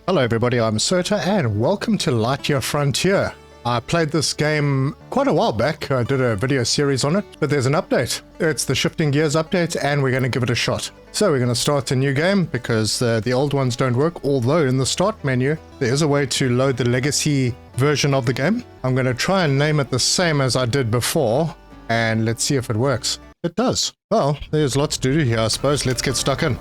Hello everybody, I'm Serta and welcome to Lightyear Frontier. I played this game quite a while back. I did a video series on it, but there's an update. It's the Shifting Gears update and we're going to give it a shot. So we're going to start a new game because the old ones don't work, although in the start menu there is a way to load the legacy version of the game. I'm going to try and name it the same as I did before and let's see if it works. It does. Well, there's lots to do here I suppose. Let's get stuck in.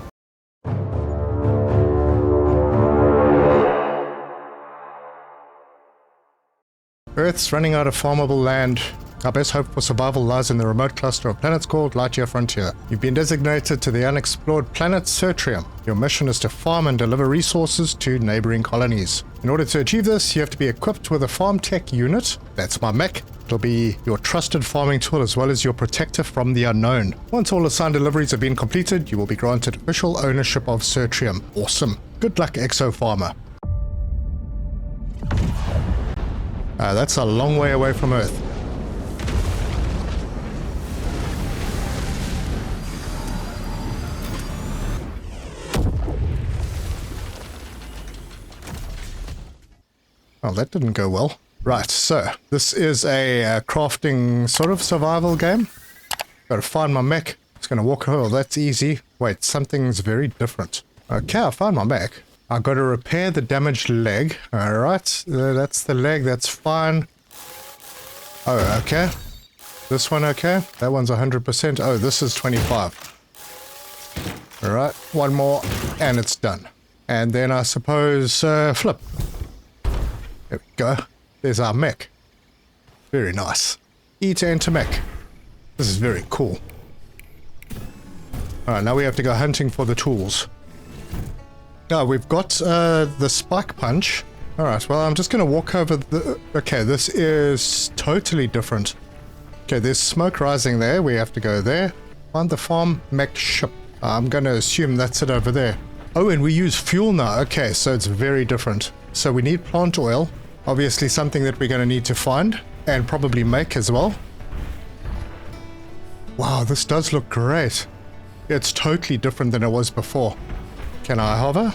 Earth's running out of farmable land. Our best hope for survival lies in the remote cluster of planets called Lightyear Frontier. You've been designated to the unexplored planet Certrium. Your mission is to farm and deliver resources to neighboring colonies. In order to achieve this, you have to be equipped with a farm tech unit. That's my mech. It'll be your trusted farming tool as well as your protector from the unknown. Once all assigned deliveries have been completed, you will be granted official ownership of Certrium. Awesome. Good luck, Exo Farmer. That's a long way away from Earth. Oh, that didn't go well. Right, so this is a crafting sort of survival game. Gotta find my mech. Just gonna walk. Oh, that's easy. Wait, something's very different. Okay, I found my mech. I've got to repair the damaged leg. Alright, that's the leg, that's fine. Oh, okay. This one okay? That one's 100%. Oh, this is 25. Alright, one more, and it's done. And then I suppose, flip. There we go. There's our mech. Very nice. E to enter mech. This is very cool. Alright, now we have to go hunting for the tools. Now we've got the spike punch. Alright, well I'm just going to walk over the... Okay, this is totally different. Okay, there's smoke rising there. We have to go there. Find the farm mech ship. I'm going to assume that's it over there. Oh, and we use fuel now. Okay, so it's very different. So we need plant oil. Obviously something that we're going to need to find. And probably make as well. Wow, this does look great. It's totally different than it was before. Can I hover?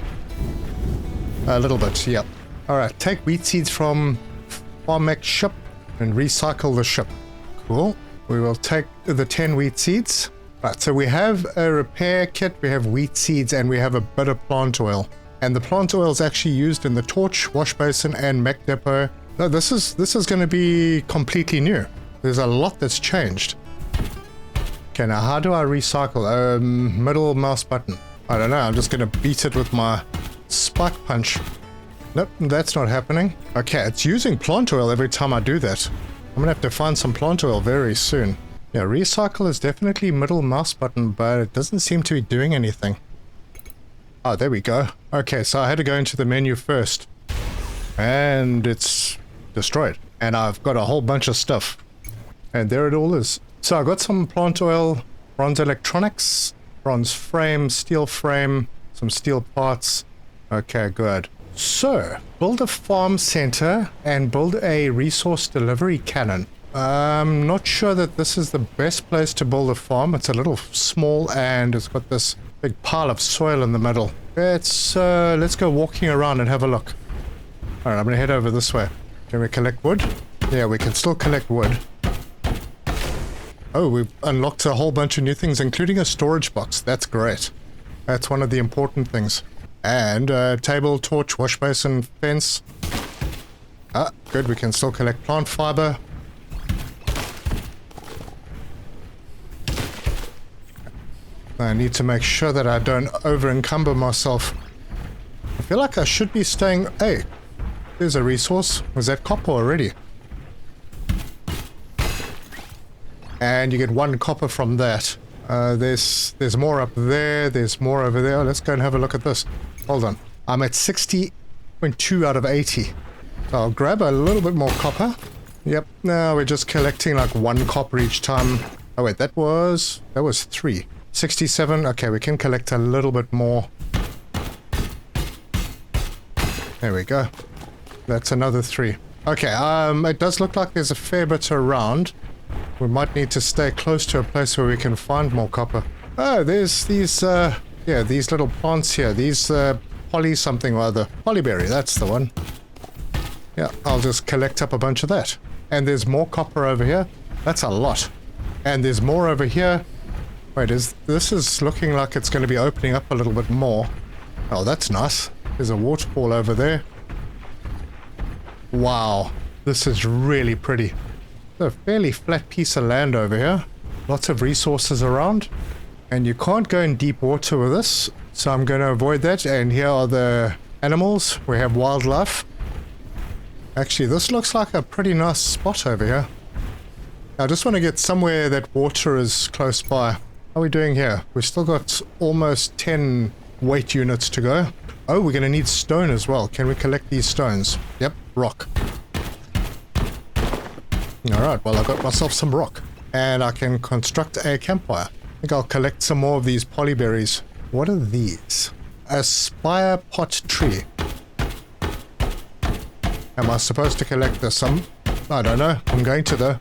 A little bit, yep. Alright, take wheat seeds from farm mech ship and recycle the ship. Cool. We will take the 10 wheat seeds. Right, so we have a repair kit, we have wheat seeds, and we have a bit of plant oil. And the plant oil is actually used in the torch, wash basin, and mech depot. No, this is going to be completely new. There's a lot that's changed. Okay, now how do I recycle? Middle mouse button. I don't know, I'm just going to beat it with my spike punch. Nope, that's not happening. Okay, it's using plant oil every time I do that. I'm going to have to find some plant oil very soon. Yeah, recycle is definitely middle mouse button, but it doesn't seem to be doing anything. Oh, there we go. Okay, so I had to go into the menu first. And it's destroyed. And I've got a whole bunch of stuff. And there it all is. So I got some plant oil, bronze electronics, bronze frame, steel frame, some steel parts. Okay, good. So, build a farm center and build a resource delivery cannon. I'm not sure that this is the best place to build a farm. It's a little small and it's got this big pile of soil in the middle. Let's go walking around and have a look. Alright, I'm gonna head over this way. Can we collect wood? Yeah, we can still collect wood. Oh, we've unlocked a whole bunch of new things, including a storage box. That's great. That's one of the important things. And table, torch, wash basin, fence. Ah, good. We can still collect plant fiber. I need to make sure that I don't over-encumber myself. I feel like I should be staying... Hey, there's a resource. Was that copper already? And you get 1 copper from that. There's more up there, there's more over there. Let's go and have a look at this. Hold on. I'm at 60.2 out of 80. So I'll grab a little bit more copper. Yep, now we're just collecting like 1 copper each time. Oh wait, that was 3. 67, okay, we can collect a little bit more. There we go. That's another 3. Okay, it does look like there's a fair bit around. We might need to stay close to a place where we can find more copper. Oh, there's these, yeah, these little plants here. These poly something or other. Polyberry, that's the one. Yeah, I'll just collect up a bunch of that. And there's more copper over here. That's a lot. And there's more over here. Wait, this is looking like it's going to be opening up a little bit more. Oh, that's nice. There's a waterfall over there. Wow, this is really pretty. A fairly flat piece of land over here. Lots of resources around. And you can't go in deep water with this, so I'm going to avoid that. And here are the animals. We have wildlife. Actually, this looks like a pretty nice spot over here. I just want to get somewhere that water is close by. How are we doing here? We've still got almost 10 weight units to go. Oh, we're going to need stone as well. Can we collect these stones? Yep, rock. Alright, well, I got myself some rock. And I can construct a campfire. I think I'll collect some more of these polyberries. What are these? A spire pot tree. Am I supposed to collect this? I don't know. I'm going to though.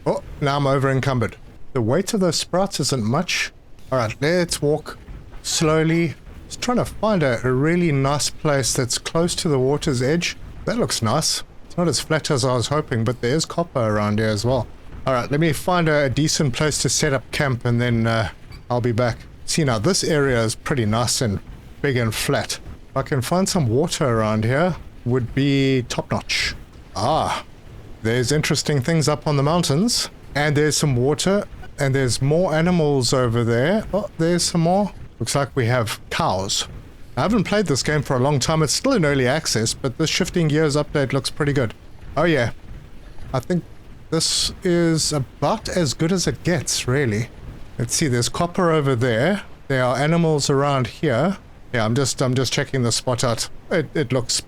Oh, now I'm over encumbered. The weight of those sprouts isn't much. Alright, let's walk slowly. Just trying to find a really nice place that's close to the water's edge. That looks nice. It's not as flat as I was hoping, but there is copper around here as well. Alright, let me find a decent place to set up camp and then I'll be back. See now, this area is pretty nice and big and flat. If I can find some water around here, would be top-notch. Ah, there's interesting things up on the mountains. And there's some water. And there's more animals over there. Oh, there's some more. Looks like we have cows. I haven't played this game for a long time. It's still in early access, but this Shifting Gears update looks pretty good. Oh yeah. I think this is about as good as it gets, really. Let's see, there's copper over there. There are animals around here. Yeah, I'm just checking the spot out. It looks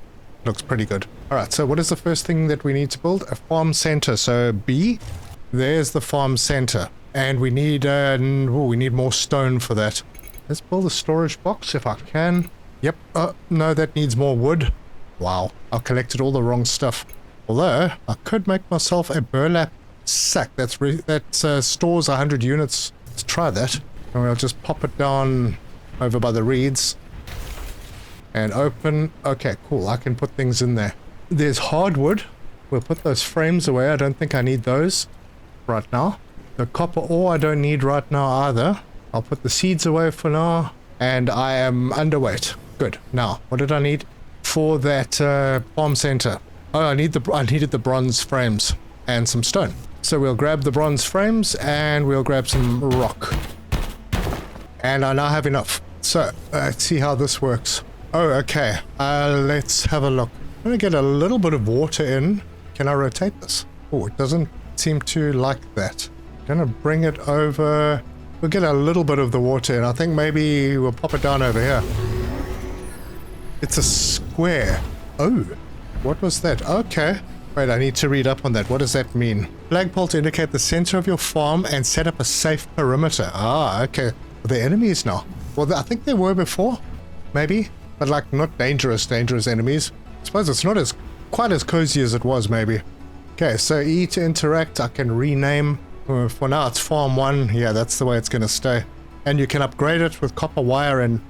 pretty good. Alright, so what is the first thing that we need to build? A farm center. So B, there's the farm center. And we need more stone for that. Let's build a storage box if I can. Yep. No, that needs more wood. Wow, I've collected all the wrong stuff. Although, I could make myself a burlap sack that stores 100 units. Let's try that. And we'll just pop it down over by the reeds. And open. Okay, cool. I can put things in there. There's hardwood. We'll put those frames away. I don't think I need those right now. The copper ore I don't need right now either. I'll put the seeds away for now. And I am underweight. Good. Now, what did I need for that farm center? Oh, I needed the bronze frames and some stone. So we'll grab the bronze frames and we'll grab some rock. And I now have enough. So, let's see how this works. Oh, okay. Let's have a look. I'm going to get a little bit of water in. Can I rotate this? Oh, it doesn't seem to like that. I'm going to bring it over. We'll get a little bit of the water in. I think maybe we'll pop it down over here. It's a square. Oh, what was that? Okay. Wait, I need to read up on that. What does that mean? Flagpole to indicate the center of your farm and set up a safe perimeter. Ah, okay. Are there enemies now? Well, I think there were before. Maybe. But like not dangerous enemies. I suppose it's not quite as cozy as it was maybe. Okay, so E to interact. I can rename. For now it's farm 1. Yeah, that's the way it's going to stay. And you can upgrade it with copper wire and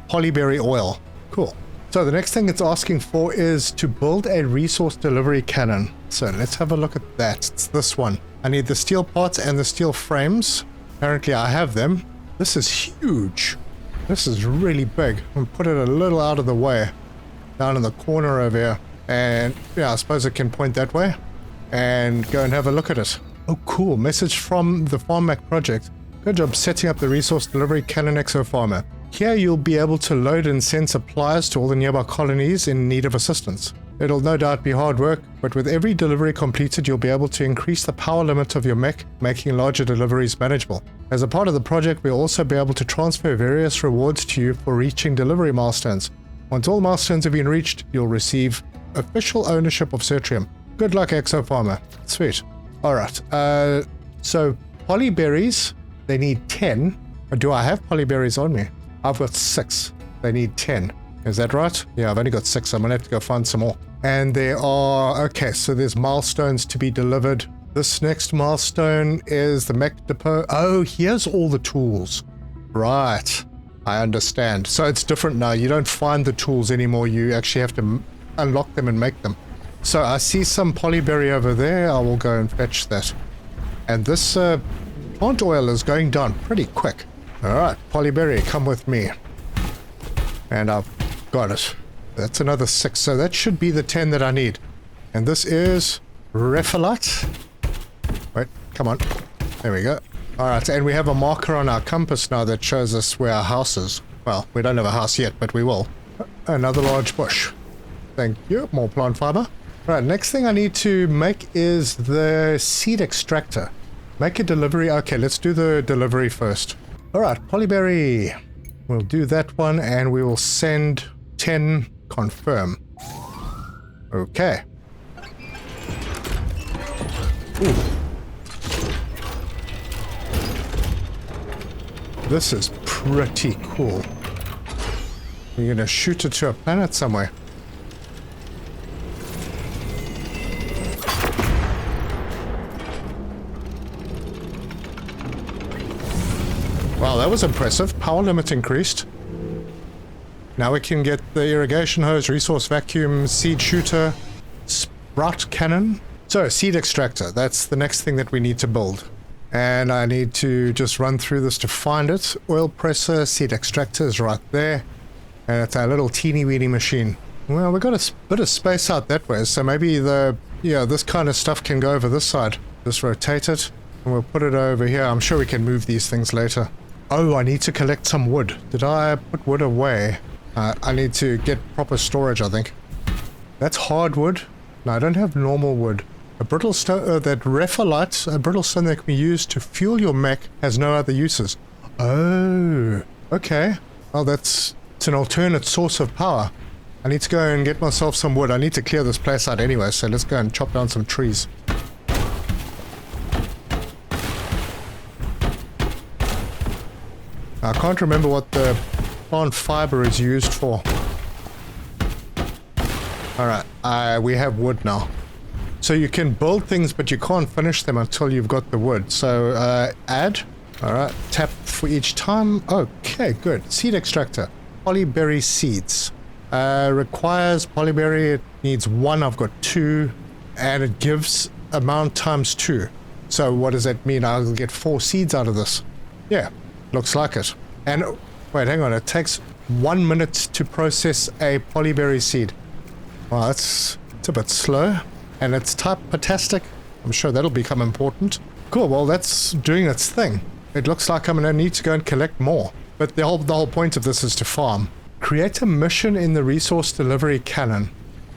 polyberry oil. Cool. So the next thing it's asking for is to build a resource delivery cannon. So let's have a look at that. It's this one. I need the steel parts and the steel frames. Apparently I have them. This is huge. This is really big. I'll put it a little out of the way. Down in the corner over here. And yeah, I suppose it can point that way. And go and have a look at it. Oh cool, message from the Farm Mech project. Good job setting up the resource delivery cannon exo farmer. Here you'll be able to load and send supplies to all the nearby colonies in need of assistance. It'll no doubt be hard work, but with every delivery completed you'll be able to increase the power limit of your mech, making larger deliveries manageable. As a part of the project we'll also be able to transfer various rewards to you for reaching delivery milestones. Once all milestones have been reached, you'll receive official ownership of Certrium. Good luck exo farmer. Sweet. Alright, so polyberries, they need 10. Or do I have polyberries on me? I've got 6. They need 10. Is that right? Yeah, I've only got 6. I'm gonna have to go find some more. And there are... Okay, so there's milestones to be delivered. This next milestone is the mech depot. Oh, here's all the tools. Right. I understand. So it's different now. You don't find the tools anymore. You actually have to unlock them and make them. So I see some polyberry over there. I will go and fetch that. And this plant oil is going down pretty quick. Alright, polyberry, come with me. And I've got it. That's another 6. So that should be the 10 that I need. And this is rephyllite. Wait, come on. There we go. Alright, and we have a marker on our compass now that shows us where our house is. Well, we don't have a house yet, but we will. Another large bush. Thank you. More plant fiber. Alright, next thing I need to make is the seed extractor. Make a delivery. Okay, let's do the delivery first. Alright, polyberry. We'll do that one and we will send 10 confirm. Okay. Ooh. This is pretty cool. You're gonna shoot it to a planet somewhere. Wow, that was impressive. Power limit increased. Now we can get the irrigation hose, resource vacuum, seed shooter, sprout cannon. So, seed extractor. That's the next thing that we need to build. And I need to just run through this to find it. Oil presser, seed extractor is right there. And it's our little teeny weeny machine. Well, we've got a bit of space out that way, so maybe this kind of stuff can go over this side. Just rotate it, and we'll put it over here. I'm sure we can move these things later. Oh, I need to collect some wood. Did I put wood away? I need to get proper storage, I think. That's hardwood. No, I don't have normal wood. A brittle stone, that rephyllite, a brittle stone that can be used to fuel your mech, has no other uses. Oh, okay. Oh, it's an alternate source of power. I need to go and get myself some wood. I need to clear this place out anyway, so let's go and chop down some trees. I can't remember what the plant fiber is used for. Alright, we have wood now. So you can build things, but you can't finish them until you've got the wood. So, add. Alright, tap for each time. Okay, good. Seed extractor. Polyberry seeds. Requires polyberry. It needs 1. I've got 2. And it gives amount times 2. So what does that mean? I'll get 4 seeds out of this. Yeah. Looks like it. And wait, hang on. It takes 1 minute to process a polyberry seed. Well, it's a bit slow. And it's type potastic. I'm sure that'll become important. Cool. Well, that's doing its thing. It looks like I'm going to need to go and collect more. But the whole point of this is to farm. Create a mission in the resource delivery cannon.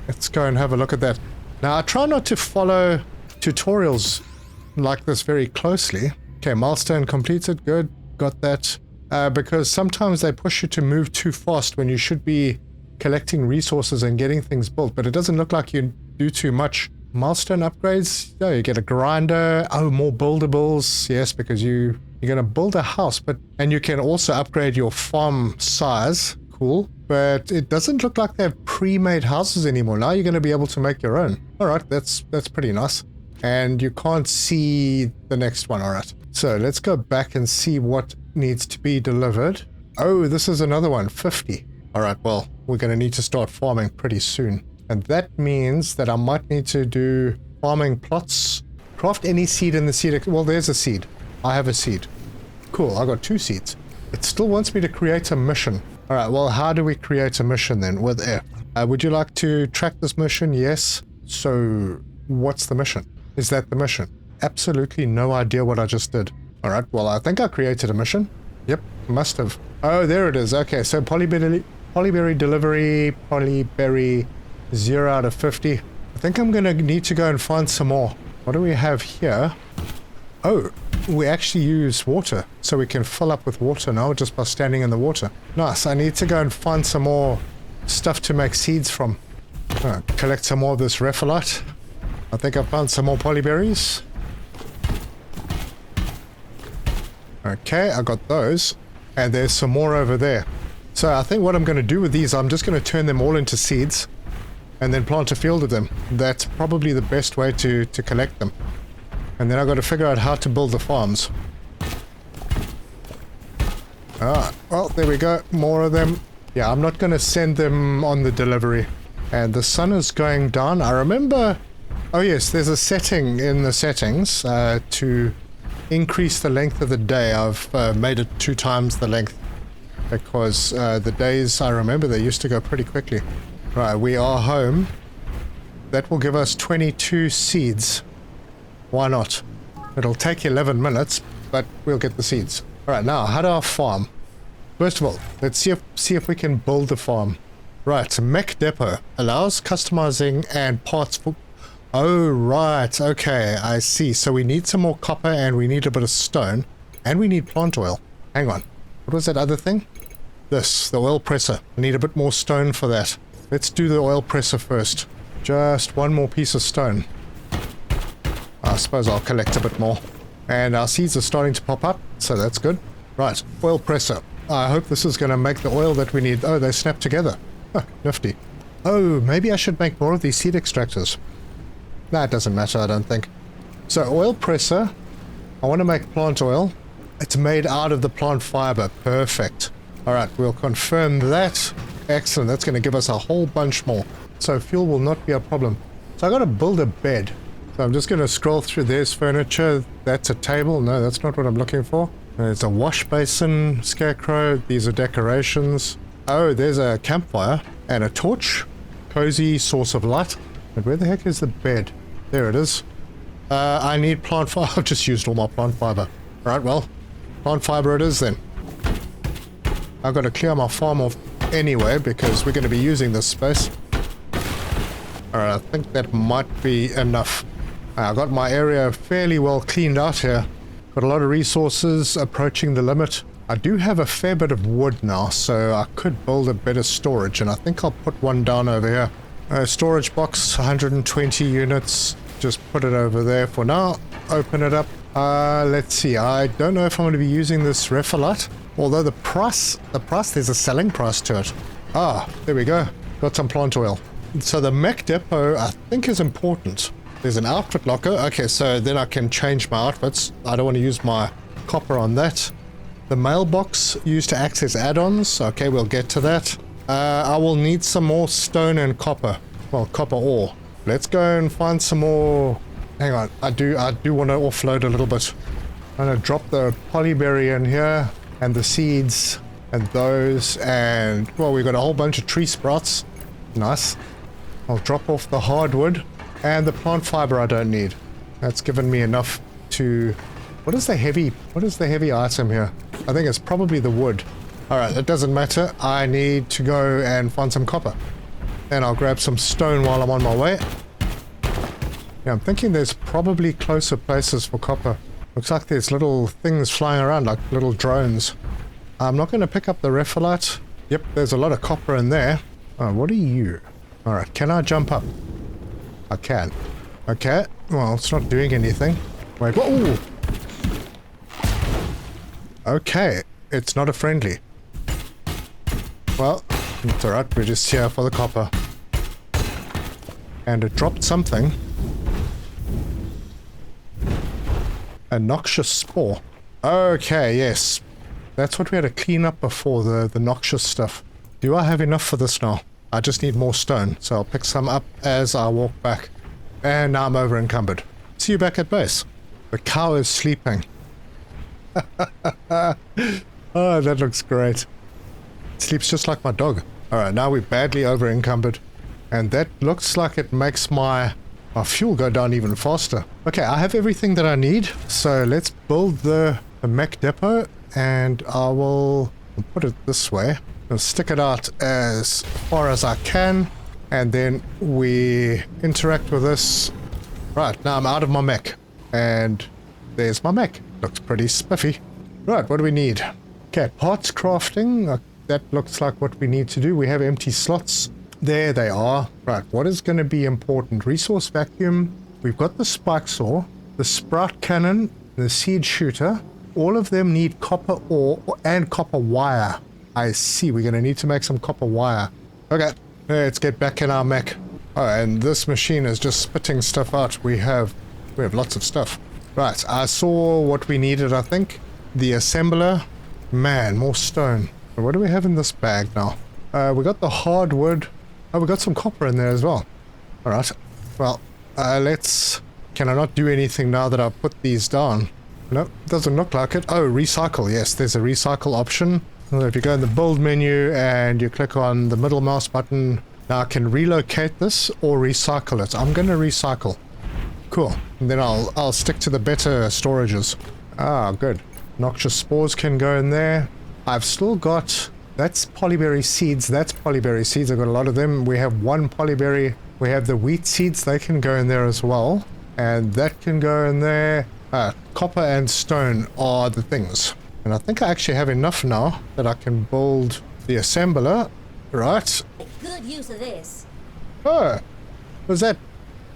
Let's go and have a look at that. Now, I try not to follow tutorials like this very closely. Okay, milestone completed. Good. Got that. Because sometimes they push you to move too fast when you should be collecting resources and getting things built. But it doesn't look like you do too much. Milestone upgrades. Oh, you get a grinder. Oh, more buildables. Yes, because you're going to build a house. And you can also upgrade your farm size. Cool. But it doesn't look like they have pre-made houses anymore. Now you're going to be able to make your own. Alright, that's pretty nice. And you can't see the next one. Alright. So let's go back and see what needs to be delivered. Oh, this is another one. 50. Alright, well, we're going to need to start farming pretty soon. And that means that I might need to do farming plots. Craft any seed in the seed. Well, there's a seed. I have a seed. Cool, I got 2 seeds. It still wants me to create a mission. Alright, well, how do we create a mission then? With F. Would you like to track this mission? Yes. So, what's the mission? Is that the mission? Absolutely no idea what I just did. Alright, well, I think I created a mission. Yep, must have. Oh, there it is. Okay, so polyberry delivery, polyberry 0 out of 50. I think I'm going to need to go and find some more. What do we have here? Oh, we actually use water. So we can fill up with water now just by standing in the water. Nice. I need to go and find some more stuff to make seeds from. Collect some more of this rephyllite. I think I found some more polyberries. Okay, I got those. And there's some more over there. So I think what I'm going to do with these, I'm just going to turn them all into seeds. And then plant a field of them. That's probably the best way to collect them. And then I've got to figure out how to build the farms. Ah, well, there we go. More of them. Yeah, I'm not going to send them on the delivery. And the sun is going down. I remember... Oh yes, there's a setting in the settings to increase the length of the day. I've made it 2 times the length because the days, I remember, they used to go pretty quickly. Right, we are home. That will give us 22 seeds. Why not? It'll take 11 minutes, but we'll get the seeds. Alright, now, how do I farm? First of all, let's see if we can build a farm. Right, mech depot allows customizing and parts for... Oh, right, okay, I see. So we need some more copper and we need a bit of stone. And we need plant oil. Hang on. What was that other thing? This, the oil presser. I need a bit more stone for that. Let's do the oil presser first. Just one more piece of stone. I suppose I'll collect a bit more. And our seeds are starting to pop up, so that's good. Right, oil presser. I hope this is going to make the oil that we need. Oh, they snap together. Huh, nifty. Oh, maybe I should make more of these seed extractors. Nah, it doesn't matter, I don't think. So, oil presser. I want to make plant oil. It's made out of the plant fiber. Perfect. Alright, we'll confirm that. Excellent, that's going to give us a whole bunch more. So, fuel will not be a problem. So, I got to build a bed. So, I'm just going to scroll through. There's furniture. That's a table. No, that's not what I'm looking for. There's a wash basin, scarecrow. These are decorations. Oh, there's a campfire and a torch. Cozy source of light. But where the heck is the bed? There it is. I need plant fiber. I've just used all my plant fiber. Right, well, plant fiber it is then. I've got to clear my farm off anyway because we're going to be using this space. Alright, I think that might be enough. I got my area fairly well cleaned out here. Got a lot of resources approaching the limit. I do have a fair bit of wood now, so I could build a bit of storage, and I think I'll put one down over here. Storage box, 120 units. Just put it over there for now. Open it up. Let's see. I don't know if I'm going to be using this rephyllite. Although the price, there's a selling price to it. Ah, there we go. Got some plant oil. So the mech depot, I think, is important. There's an outfit locker. Okay, so then I can change my outfits. I don't want to use my copper on that. The mailbox used to access add-ons. Okay, we'll get to that. I will need some more stone and copper. Well, copper ore. Let's go and find some more. Hang on, I do want to offload a little bit. I'm going to drop the polyberry in here and the seeds and those, and well, we've got a whole bunch of tree sprouts. Nice. I'll drop off the hardwood and the plant fiber I don't need. That's given me enough to... What is the heavy item here? I think it's probably the wood. Alright, it doesn't matter. I need to go and find some copper. And I'll grab some stone while I'm on my way. Yeah, I'm thinking there's probably closer places for copper. Looks like there's little things flying around, like little drones. I'm not going to pick up the rephyllite. Yep, there's a lot of copper in there. Oh, what are you? Alright, can I jump up? I can. Okay, well, it's not doing anything. Wait, whoa! Okay, it's not a friendly. Well, it's alright, we're just here for the copper. And it dropped something. A noxious spore. Okay, yes. That's what we had to clean up before, the noxious stuff. Do I have enough for this now? I just need more stone, so I'll pick some up as I walk back. And now I'm over encumbered. See you back at base. The cow is sleeping. Oh, that looks great. It sleeps just like my dog. Alright, now we're badly over encumbered. And that looks like it makes my fuel go down even faster. Okay, I have everything that I need. So let's build the mech depot. And I will put it this way. I'll stick it out as far as I can. And then we interact with this. Right, now I'm out of my mech. And there's my mech. Looks pretty spiffy. Right, what do we need? Okay, parts crafting. That looks like what we need to do. We have empty slots. There they are. Right, what is going to be important? Resource vacuum. We've got the spike saw, the sprout cannon, the seed shooter. All of them need copper ore and copper wire. I see. We're going to need to make some copper wire. Okay, let's get back in our mech. Oh, and this machine is just spitting stuff out. We have lots of stuff. Right, I saw what we needed, I think. The assembler. Man, more stone. What do we have in this bag now? We got the hardwood. Oh, we got some copper in there as well. Alright. Well, let's... Can I not do anything now that I've put these down? Nope, doesn't look like it. Oh, recycle. Yes, there's a recycle option. So if you go in the build menu and you click on the middle mouse button, now I can relocate this or recycle it. I'm going to recycle. Cool. And then I'll stick to the better storages. Ah, good. Noxious spores can go in there. I've still got... That's polyberry seeds. That's polyberry seeds. I've got a lot of them. We have one polyberry. We have the wheat seeds. They can go in there as well. And that can go in there. Copper and stone are the things. And I think I actually have enough now that I can build the assembler. Right. Good use of this. Oh, was that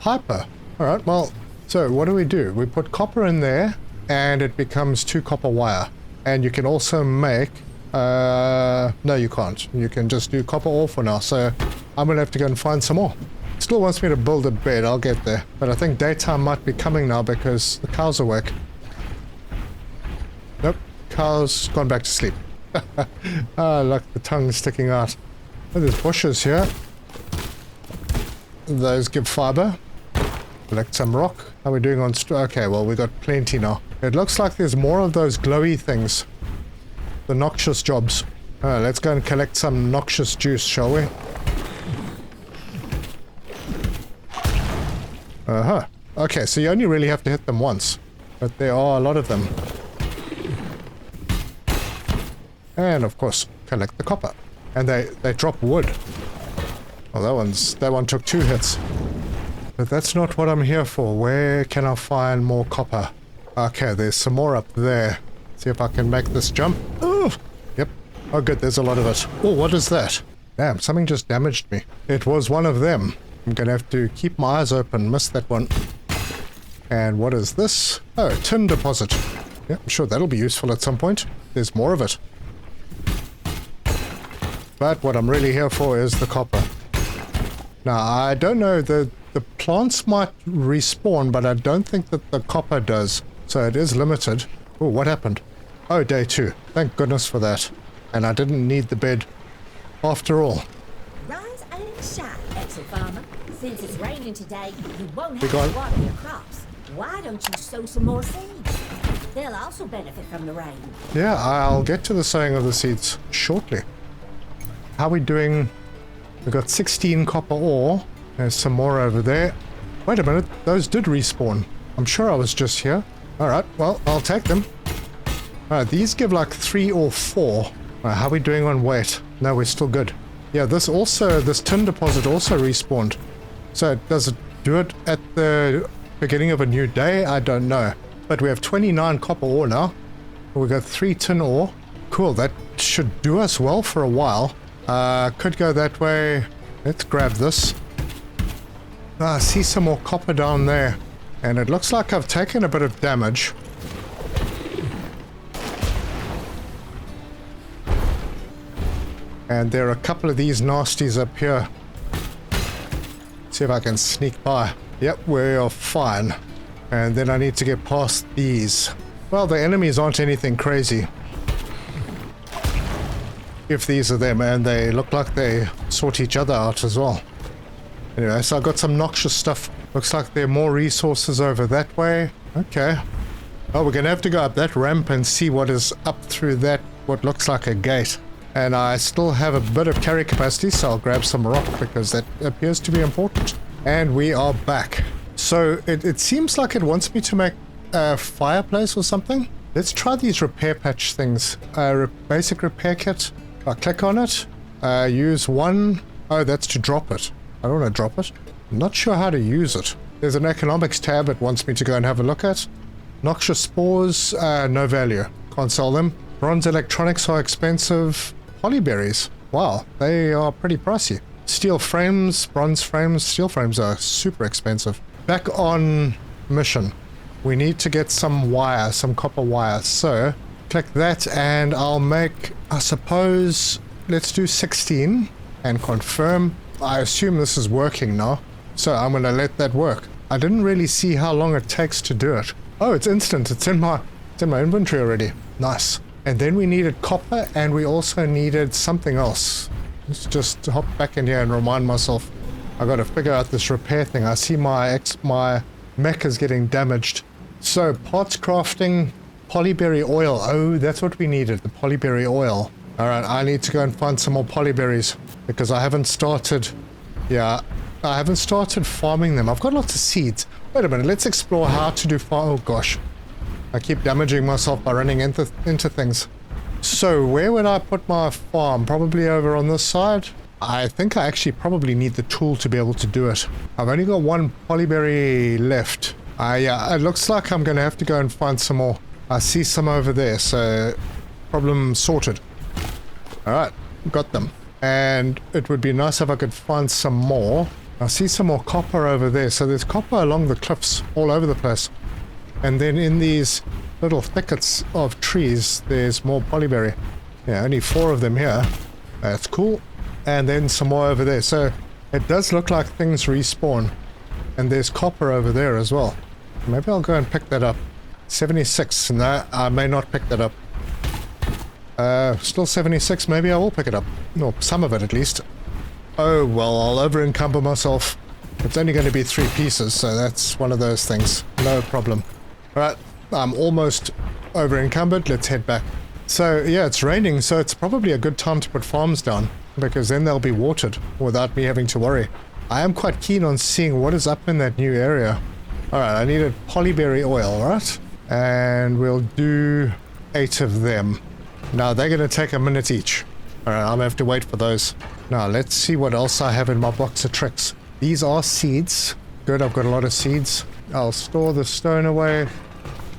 hyper? Alright, well, so what do? We put copper in there and it becomes 2 copper wire. And you can also make... no, you can't. You can just do copper ore for now. So I'm going to have to go and find some more. Still wants me to build a bed. I'll get there. But I think daytime might be coming now because the cows are awake. Nope. Cow's gone back to sleep. Ah, look, the tongue sticking out. Oh, there's bushes here. Those give fiber. Collect some rock. How are we doing on... Okay, well, we got plenty now. It looks like there's more of those glowy things. The noxious jobs. Let's go and collect some noxious juice, shall we? Uh-huh. Okay, so you only really have to hit them once. But there are a lot of them. And, of course, collect the copper. And they drop wood. Well, that one took 2 hits. But that's not what I'm here for. Where can I find more copper? Okay, there's some more up there. See if I can make this jump. Oh, yep. Oh, good, there's a lot of it. Oh, what is that? Damn, something just damaged me. It was one of them. I'm gonna have to keep my eyes open. Missed that one. And what is this? Oh, tin deposit. Yeah, I'm sure that'll be useful at some point. There's more of it. But what I'm really here for is the copper. Now, I don't know, the plants might respawn, but I don't think that the copper does. So it is limited. Oh, what happened? Oh, day 2. Thank goodness for that. And I didn't need the bed after all. Rise and shine, ex-farmer. Since it's raining today, you won't have Gone. to water your crops. Why don't you sow some more seeds? They'll also benefit from the rain. Yeah, I'll get to the sowing of the seeds shortly. How are we doing? We've got 16 copper ore. There's some more over there. Wait a minute, those did respawn. I'm sure I was just here. Alright, well, I'll take them. Alright, these give like 3 or 4. How are we doing on weight? No, we're still good. Yeah, this tin deposit also respawned. So does it do it at the beginning of a new day? I don't know. But we have 29 copper ore now. We've got 3 tin ore. Cool, that should do us well for a while. Could go that way. Let's grab this. I see some more copper down there. And it looks like I've taken a bit of damage. And there are a couple of these nasties up here. See if I can sneak by. Yep, we are fine. And then I need to get past these. Well, the enemies aren't anything crazy. If these are them, and they look like they sort each other out as well. Anyway, so I got some noxious stuff. Looks like there are more resources over that way. Okay. Oh, we're gonna have to go up that ramp and see what is up through that, what looks like a gate. And I still have a bit of carry capacity, so I'll grab some rock because that appears to be important. And we are back. So it seems like it wants me to make a fireplace or something. Let's try these repair patch things. Basic repair kit. I click on it. Use one. Oh, that's to drop it. I don't want to drop it. I'm not sure how to use it. There's an economics tab it wants me to go and have a look at. Noxious spores, no value. Can't sell them. Bronze electronics are expensive. Polyberries. Wow, they are pretty pricey. Steel frames, bronze frames, steel frames are super expensive. Back on mission. We need to get some wire, some copper wire. So, click that and I'll make, I suppose, let's do 16 and confirm. I assume this is working now. So I'm going to let that work. I didn't really see how long it takes to do it. Oh, it's instant. It's in my inventory already. Nice. And then we needed copper, and we also needed something else. Let's just hop back in here and remind myself. I got to figure out this repair thing. I see my mech is getting damaged. So parts crafting, polyberry oil. Oh, that's what we needed, the polyberry oil. All right, I need to go and find some more polyberries because I haven't started. Yeah, I haven't started farming them. I've got lots of seeds. Wait a minute, let's explore how to do farm. Oh gosh. I keep damaging myself by running into things. So where would I put my farm? Probably over on this side. I think I actually probably need the tool to be able to do it. I've only got one polyberry left. Yeah, it looks like I'm going to have to go and find some more. I see some over there, so problem sorted. Alright, got them. And it would be nice if I could find some more. I see some more copper over there. So there's copper along the cliffs all over the place. And then in these little thickets of trees, there's more polyberry. Yeah, only 4 of them here. That's cool. And then some more over there. So it does look like things respawn. And there's copper over there as well. Maybe I'll go and pick that up. 76. No, I may not pick that up. Still 76. Maybe I will pick it up. No, some of it at least. Oh, well, I'll over-encumber myself. It's only going to be 3 pieces, so that's one of those things. No problem. Alright, I'm almost over-encumbered. Let's head back. So, yeah, it's raining, so it's probably a good time to put farms down, because then they'll be watered without me having to worry. I am quite keen on seeing what is up in that new area. Alright, I needed polyberry oil, right? And we'll do 8 of them. Now, they're going to take a minute each. Alright, I'm going to have to wait for those. Now, let's see what else I have in my box of tricks. These are seeds. Good, I've got a lot of seeds. I'll store the stone away.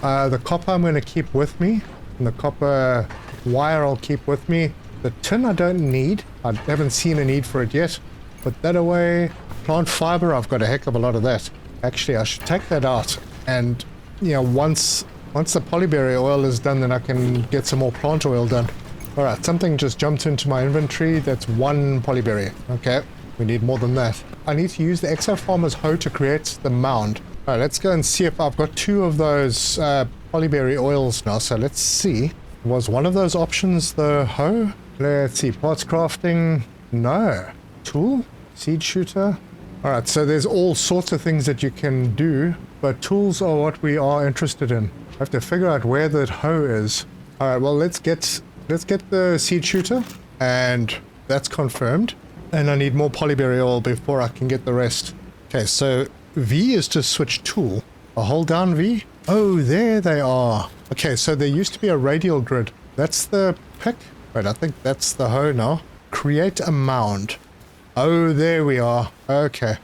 The copper I'm going to keep with me. And the copper wire I'll keep with me. The tin I don't need. I haven't seen a need for it yet. Put that away. Plant fiber, I've got a heck of a lot of that. Actually, I should take that out. And, you know, once the polyberry oil is done, then I can get some more plant oil done. Alright, something just jumped into my inventory. That's 1 polyberry. Okay, we need more than that. I need to use the Exo Farmer's hoe to create the mound. Alright, let's go and see if I've got 2 of those polyberry oils now. So let's see. Was one of those options the hoe? Let's see. Parts crafting. No. Tool? Seed shooter? Alright, so there's all sorts of things that you can do, but tools are what we are interested in. I have to figure out where that hoe is. Alright, well, let's get the seed shooter, and that's confirmed. And I need more polyberry oil before I can get the rest. Okay, so V is to switch tool. I'll hold down V. Oh, there they are. Okay, so there used to be a radial grid. That's the pick. Wait, I think that's the hoe now. Create a mound. Oh, there we are. Okay.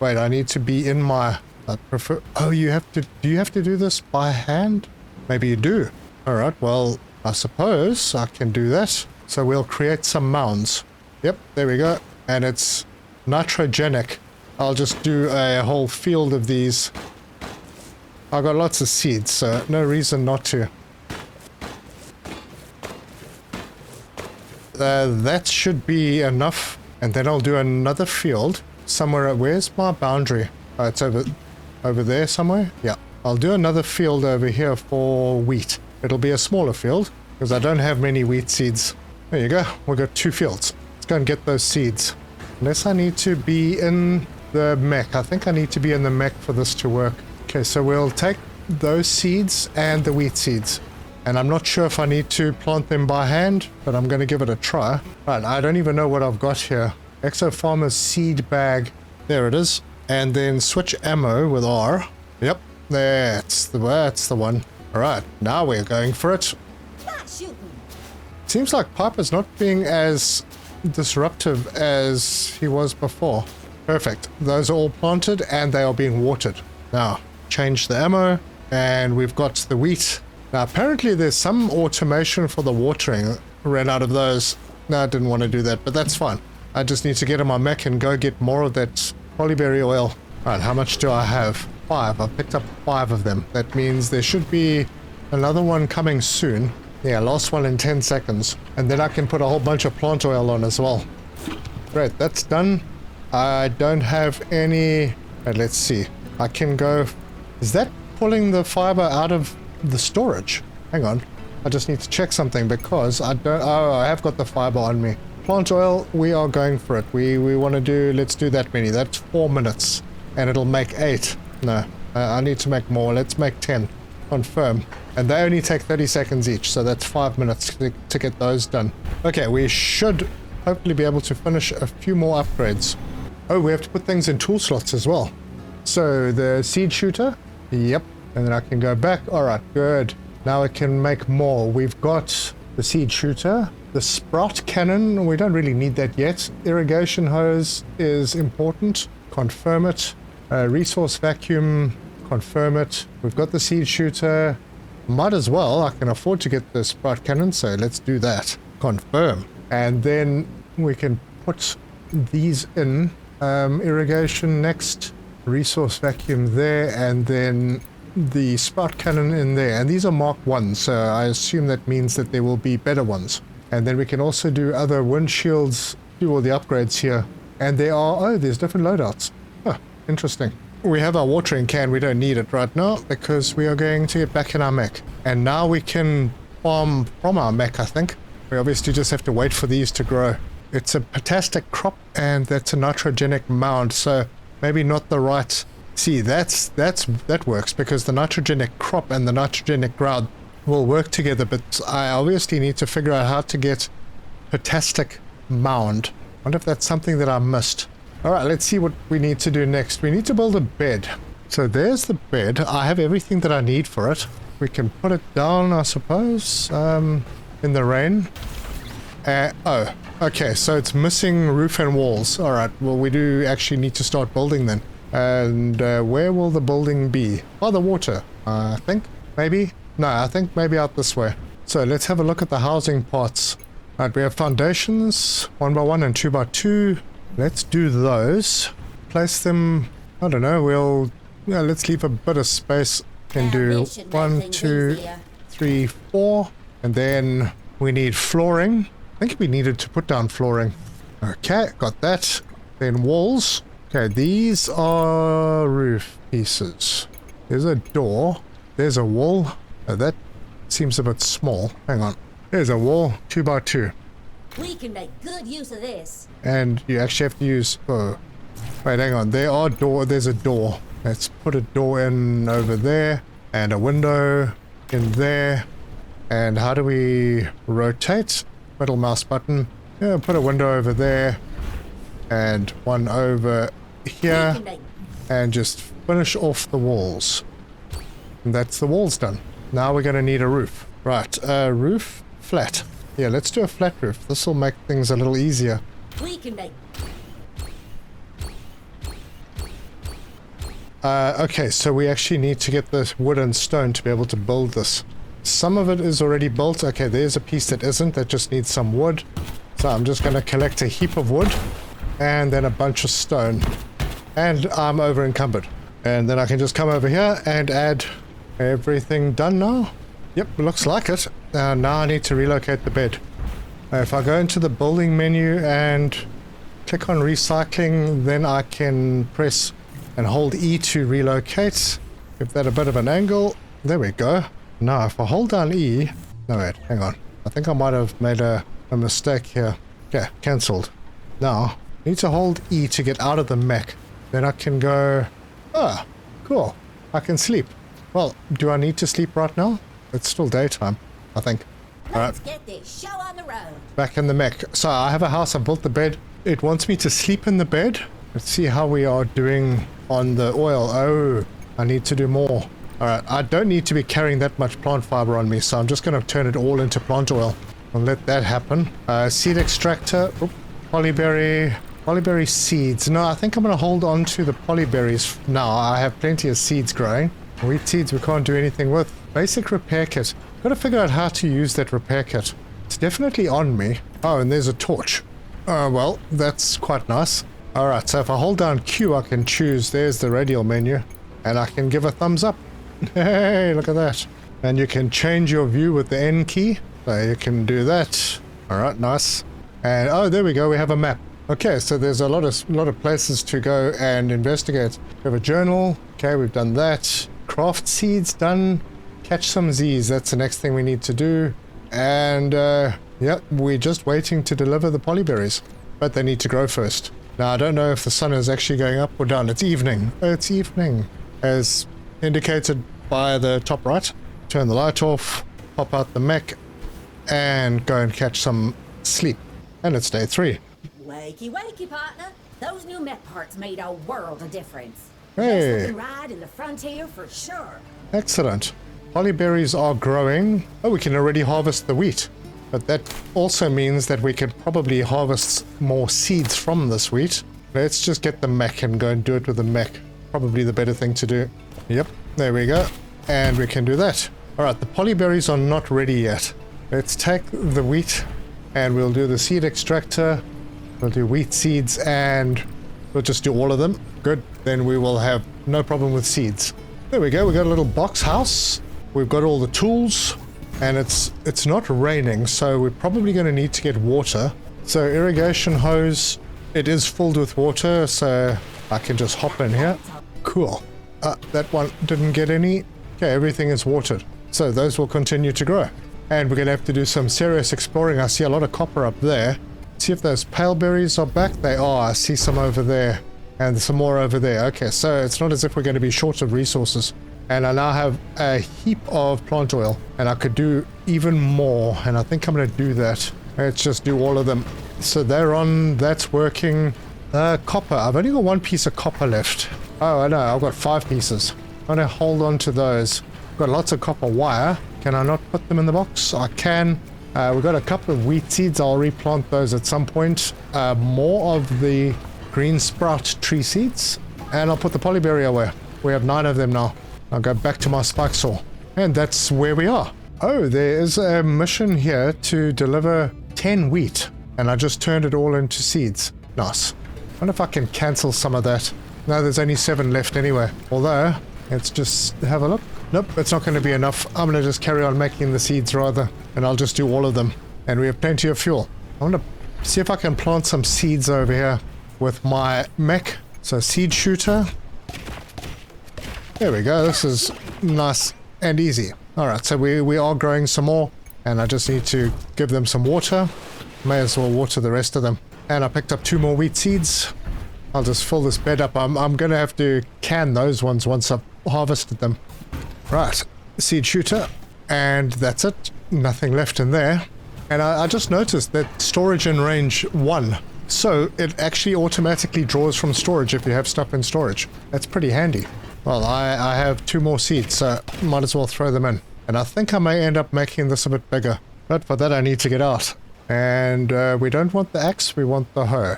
Wait, I need to be in my... I prefer... Oh, you have to... Do you have to do this by hand? Maybe you do. Alright, well, I suppose I can do that. So we'll create some mounds. Yep, there we go. And it's nitrogenic. I'll just do a whole field of these. I've got lots of seeds, so no reason not to. That should be enough. And then I'll do another field somewhere. Where's my boundary? Oh, it's over there somewhere? Yeah. I'll do another field over here for wheat. It'll be a smaller field because I don't have many wheat seeds. There you go. We've got 2 fields. Let's go and get those seeds. Unless I need to be in the mech. I think I need to be in the mech for this to work. Okay, so we'll take those seeds and the wheat seeds. And I'm not sure if I need to plant them by hand, but I'm going to give it a try. Right, I don't even know what I've got here. Exo Farmer's seed bag. There it is. And then switch ammo with R. Yep, that's the one. Alright, now we're going for it. Not shooting. Seems like Piper's not being as disruptive as he was before. Perfect. Those are all planted and they are being watered. Now, change the ammo and we've got the wheat. Now, apparently there's some automation for the watering. Ran out of those. No, I didn't want to do that, but that's fine. I just need to get in my mech and go get more of that polyberry oil. Alright, how much do I have? 5. I've picked up 5 of them. That means there should be another one coming soon. Yeah, last one in 10 seconds. And then I can put a whole bunch of plant oil on as well. Great, that's done. I don't have any... let's see. I can go... Is that pulling the fiber out of the storage? Hang on. I just need to check something because I don't... Oh, I have got the fiber on me. Plant oil, we are going for it. We want to do... Let's do that many. That's 4 minutes. And it'll make 8. No, I need to make more. Let's make 10. Confirm. And they only take 30 seconds each, so that's 5 minutes to get those done. Okay, we should hopefully be able to finish a few more upgrades. Oh, we have to put things in tool slots as well. So the seed shooter, yep, and then I can go back. All right, good. Now I can make more. We've got the seed shooter, the sprout cannon. We don't really need that yet. Irrigation hose is important. Confirm it. Resource vacuum, confirm it. We've got the seed shooter. Might as well. I can afford to get the sprout cannon, so let's do that. Confirm. And then we can put these in. Irrigation next. Resource vacuum there, and then the sprout cannon in there. And these are Mark 1, so I assume that means that there will be better ones. And then we can also do other windshields, do all the upgrades here. And there are... Oh, there's different loadouts. Huh, interesting. We have our watering can. We don't need it right now because we are going to get back in our mech. And now we can farm from our mech, I think. We obviously just have to wait for these to grow. It's a potastic crop, and that's a nitrogenic mound, so maybe not the right... See, that works, because the nitrogenic crop and the nitrogenic ground will work together, but I obviously need to figure out how to get potastic mound. I wonder if that's something that I missed. Alright, let's see what we need to do next. We need to build a bed. So there's the bed. I have everything that I need for it. We can put it down, I suppose, in the rain. Oh, okay, so it's missing roof and walls. Alright, well, we do actually need to start building then. And where will the building be? By the water, I think. Maybe? No, I think maybe out this way. So let's have a look at the housing parts. Alright, we have foundations, 1 by 1 and 2 by 2. Let's do those. Place them, I don't know, let's leave a bit of space. Can do 1, 2, 3, 4. And then we need flooring. I think we needed to put down flooring. Okay, got that. Then walls. Okay, these are roof pieces. There's a door. There's a wall. Oh, that seems a bit small. Hang on. There's a wall, 2 by 2. We can make good use of this. And you actually have to use... Oh, wait, hang on. There's a door. Let's put a door in over there. And a window in there. And how do we rotate? Middle mouse button. Yeah, put a window over there. And one over here. And just finish off the walls. And that's the walls done. Now we're going to need a roof. Right, roof, flat. Yeah, let's do a flat roof. This will make things a little easier. We can make... Okay, so we actually need to get the wood and stone to be able to build this. Some of it is already built. Okay, there's a piece that isn't. That just needs some wood. So I'm just going to collect a heap of wood. And then a bunch of stone. And I'm over encumbered. And then I can just come over here and add everything done now. Yep, looks like it. Now I need to relocate the bed. If I go into the building menu and click on recycling, then I can press and hold E to relocate. Give that a bit of an angle. There we go. Now if I hold down E... No, wait, hang on. I think I might have made a mistake here. Okay, cancelled. Now, I need to hold E to get out of the mech. Then I can go... Ah, cool. I can sleep. Well, do I need to sleep right now? It's still daytime, I think. Let's get this show on the road. Back in the mech. So I have a house, I built the bed. It wants me to sleep in the bed. Let's see how we are doing on the oil. Oh, I need to do more. Alright, I don't need to be carrying that much plant fiber on me, so I'm just going to turn it all into plant oil. I'll let that happen. Seed extractor. Oop, polyberry seeds. No, I think I'm going to hold on to the polyberries now. I have plenty of seeds growing. Wheat seeds we can't do anything with. Basic repair kit. Got to figure out how to use that repair kit. It's definitely on me. Oh, and there's a torch. Well, that's quite nice. Alright, so if I hold down Q, I can choose. There's the radial menu. And I can give a thumbs up. Hey, look at that. And you can change your view with the N key. So you can do that. Alright, nice. And oh, there we go. We have a map. Okay, so there's a lot of places to go and investigate. We have a journal. Okay, we've done that. Craft seeds done. catch some Z's. That's the next thing we need to do. And, yeah, we're just waiting to deliver the polyberries. But they need to grow first. Now, I don't know if the sun is actually going up or down. It's evening. It's evening. As indicated by the top right. Turn the light off, pop out the mech, and go and catch some sleep. And it's day 3. Wakey, wakey, partner. Those new mech parts made a world of difference. Hey. Best looking ride in the frontier for sure. Excellent. Polyberries are growing. Oh, we can already harvest the wheat. But that also means that we can probably harvest more seeds from this wheat. Let's just get the mech and go and do it with the mech. Probably the better thing to do. Yep, there we go. And we can do that. Alright, the polyberries are not ready yet. Let's take the wheat and we'll do the seed extractor. We'll do wheat seeds and we'll just do all of them. Good. Then we will have no problem with seeds. There we go. We got a little box house. We've got all the tools. And it's not raining, so we're probably going to need to get water. So irrigation hose, it is filled with water, so I can just hop in here. Cool. That one didn't get any. Okay, everything is watered. So those will continue to grow. And we're going to have to do some serious exploring. I see a lot of copper up there. See if those pale berries are back. They are. I see some over there. And some more over there. Okay, so it's not as if we're going to be short of resources. And I now have a heap of plant oil. And I could do even more. And I think I'm going to do that. Let's just do all of them. So they're on. That's working. Copper. I've only got 1 piece of copper left. Oh, I know. I've got 5 pieces. I'm going to hold on to those. I've got lots of copper wire. Can I not put them in the box? I can. We've got a couple of wheat seeds. I'll replant those at some point. More of the green sprout tree seeds. And I'll put the polyberry away. We have 9 of them now. I'll go back to my spike saw. And that's where we are. Oh, there is a mission here to deliver 10 wheat. And I just turned it all into seeds. Nice. I wonder if I can cancel some of that. No, there's only 7 left anyway. Although, let's just have a look. Nope, it's not going to be enough. I'm going to just carry on making the seeds rather. And I'll just do all of them. And we have plenty of fuel. I want to see if I can plant some seeds over here with my mech. So seed shooter. There we go. This is nice and easy. Alright, so we are growing some more. And I just need to give them some water. May as well water the rest of them. And I picked up 2 more wheat seeds. I'll just fill this bed up. I'm going to have to can those ones once I've harvested them. Right, seed shooter. And that's it. Nothing left in there. And I just noticed that storage in range 1. So it actually automatically draws from storage if you have stuff in storage. That's pretty handy. Well, I have 2 more seeds, so might as well throw them in. And I think I may end up making this a bit bigger. But for that I need to get out. And we don't want the axe, we want the hoe.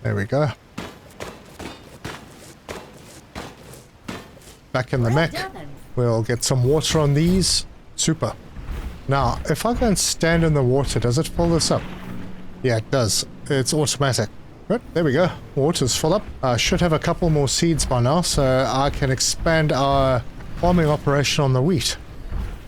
There we go. Back in the mech. We'll get some water on these. Super. Now, if I go and stand in the water, does it fill this up? Yeah, it does. It's automatic. Good, there we go. Water's full up. I should have a couple more seeds by now, so I can expand our farming operation on the wheat.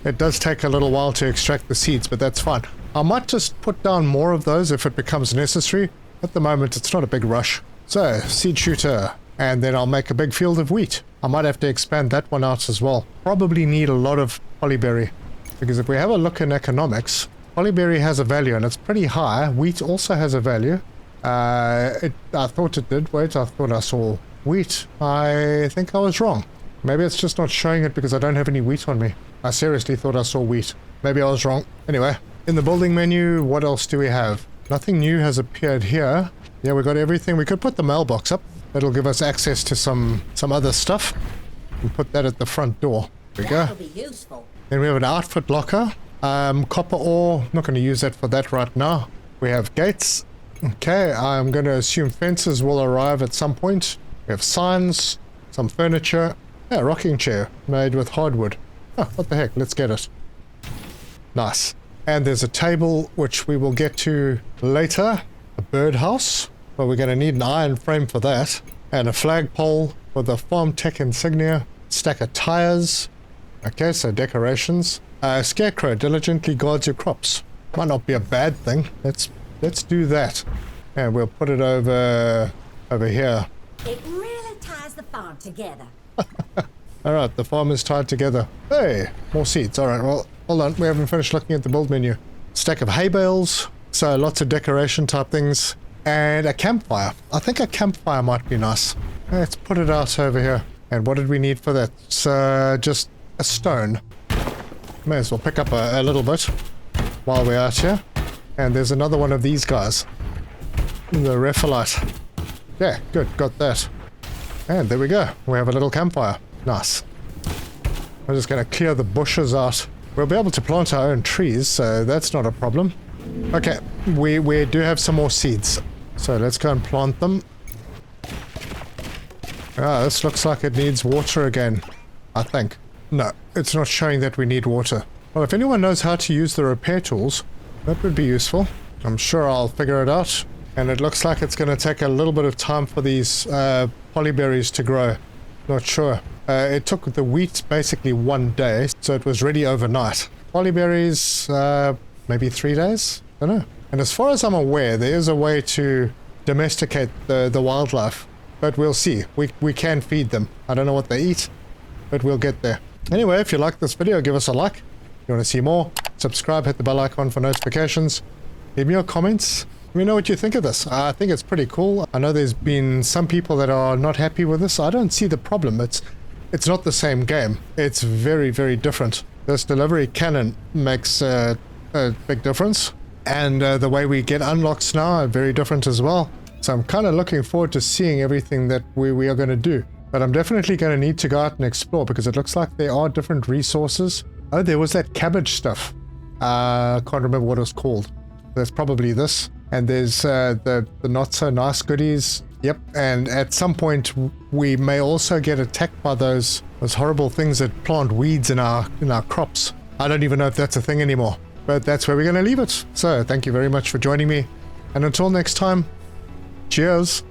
It does take a little while to extract the seeds, but that's fine. I might just put down more of those if it becomes necessary. At the moment, it's not a big rush. So, seed shooter. And then I'll make a big field of wheat. I might have to expand that one out as well. Probably need a lot of polyberry. Because if we have a look in economics, polyberry has a value and it's pretty high. Wheat also has a value. I thought it did. Wait, I thought I saw wheat. I think I was wrong. Maybe it's just not showing it because I don't have any wheat on me. I seriously thought I saw wheat. Maybe I was wrong. Anyway, in the building menu, what else do we have? Nothing new has appeared here. Yeah, we got everything. We could put the mailbox up. That'll give us access to some other stuff. We'll put that at the front door. There we go. That'll be useful. Then we have an outfit locker. Copper ore. Not going to use that for that right now. We have gates. Okay, I'm going to assume fences will arrive at some point. We have signs, some furniture. Yeah, rocking chair made with hardwood. Oh, what the heck? Let's get it. Nice. And there's a table which we will get to later. A birdhouse. But we're going to need an iron frame for that. And a flagpole with a farm tech insignia. Stack of tires. Okay, so decorations. A scarecrow diligently guards your crops. Might not be a bad thing. Let's do that. And we'll put it over here. It really ties the farm together. Alright, the farm is tied together. Hey, more seeds. Alright, well, hold on. We haven't finished looking at the build menu. Stack of hay bales. So lots of decoration type things. And a campfire. I think a campfire might be nice. Let's put it out over here. And what did we need for that? So just a stone. May as well pick up a little bit while we're out here. And there's another one of these guys. The repholite. Yeah, good. Got that. And there we go. We have a little campfire. Nice. I'm just going to clear the bushes out. We'll be able to plant our own trees, so that's not a problem. Okay, we do have some more seeds. So let's go and plant them. Ah, this looks like it needs water again, I think. No, it's not showing that we need water. Well, if anyone knows how to use the repair tools, that would be useful. I'm sure I'll figure it out. And it looks like it's going to take a little bit of time for these polyberries to grow. Not sure. It took the wheat basically 1 day, so it was ready overnight. Polyberries, maybe 3 days? I don't know. And as far as I'm aware, there is a way to domesticate the wildlife. But we'll see. We can feed them. I don't know what they eat, but we'll get there. Anyway, if you like this video, give us a like. If you want to see more, subscribe, hit the bell icon for notifications. Leave me your comments. Let me know what you think of this. I think it's pretty cool. I know there's been some people that are not happy with this. I don't see the problem. It's not the same game. It's very, very different. This delivery cannon makes a big difference. And the way we get unlocks now are very different as well. So I'm kind of looking forward to seeing everything that we are going to do. But I'm definitely going to need to go out and explore because it looks like there are different resources. Oh, there was that cabbage stuff. I can't remember what it was called. That's probably this. And there's the not so nice goodies. Yep. And at some point we may also get attacked by those horrible things that plant weeds in our crops. I don't even know if that's a thing anymore. But that's where we're going to leave it. So thank you very much for joining me. And until next time, cheers.